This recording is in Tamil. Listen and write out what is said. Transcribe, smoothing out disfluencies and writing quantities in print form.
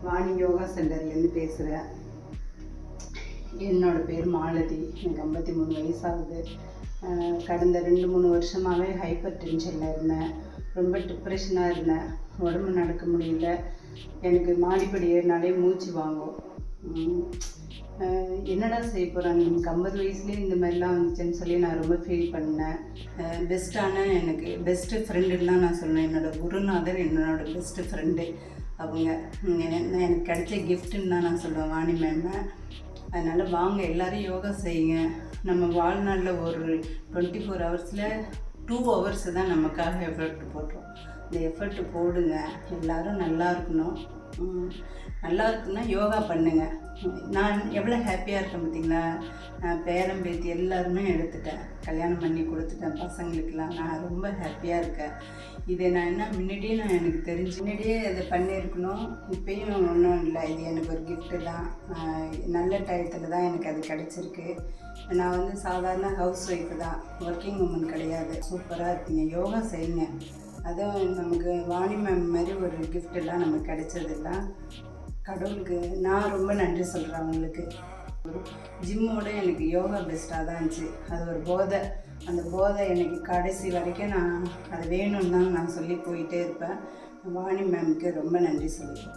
வாணி யோகா சென்டர்லேருந்து பேசுகிறேன். என்னோடய பேர் மாலதி. எனக்கு 53 வயசாகுது. கடந்த 2-3 வருஷமாகவே ஹைப்பர் டென்ஷனில் இருந்தேன். ரொம்ப டிப்ரெஷனாக இருந்தேன். உடம்பு நடக்க முடியல. எனக்கு மாடிப்படி ஏறினாலே மூச்சு வாங்கும். என்னடா செய்ய போகிறாங்க, எனக்கு 50 வயசுலேயே இந்த மாதிரிலாம் வந்துச்சுன்னு சொல்லி நான் ரொம்ப ஃபீல் பண்ணேன். எனக்கு பெஸ்ட்டு ஃப்ரெண்டுன்னு தான் நான் சொன்னேன். என்னோடய குருநாதர் என்னோடய பெஸ்ட்டு ஃப்ரெண்டு அவங்க. எனக்கு கிடைச்ச கிஃப்ட்டுன்னு தான் நான் சொல்லுவேன் வாணி மேமை. அதனால் வாங்க எல்லோரும் யோகா செய்யுங்க. நம்ம வாழ்நாளில் ஒரு 24 ஹவர்ஸில் 2 ஹவர்ஸ் தான் நமக்காக எஃபர்ட் போடுறோம். இந்த எஃபர்ட்டு போடுங்க. எல்லோரும் நல்லா இருக்கணும். நல்லா இருக்குன்னா யோகா பண்ணுங்கள். நான் எவ்வளோ ஹாப்பியாக இருக்கேன் பார்த்தீங்களா. நான் பேரன் பேத்தி எல்லாருமே எடுத்துட்டேன், கல்யாணம் பண்ணி கொடுத்துட்டேன் பசங்களுக்கெல்லாம். நான் ரொம்ப ஹாப்பியாக இருக்கேன். இதை நான் முன்னாடியே எனக்கு தெரிஞ்சு முன்னாடியே இதை பண்ணியிருக்கணும். இப்போயும் ஒன்றும் இல்லை, இது எனக்கு ஒரு கிஃப்ட்டு தான். நல்ல டயத்தில் தான் எனக்கு அது கிடச்சிருக்கு. நான் சாதாரண ஹவுஸ் ஒய்ஃபு தான், ஒர்க்கிங் உமன் கிடையாது. சூப்பராக இருக்கீங்க, யோகா செய்யுங்க. அதுவும் நமக்கு வாணி மேம் மாதிரி ஒரு கிஃப்டெல்லாம் நமக்கு கிடைச்சதெல்லாம் கடவுளுக்கு நான் ரொம்ப நன்றி சொல்கிறேன் அவங்களுக்கு. ஜிம்மோட எனக்கு யோகா பெஸ்ட்டாக தான் இருந்துச்சு. அது ஒரு போதை. அந்த போதை எனக்கு கடைசி வரைக்கும் நான் அது வேணும்னு தான் நான் சொல்லி போயிட்டே இருப்பேன். வாணி மேமுக்கு ரொம்ப நன்றி சொல்லுவேன்.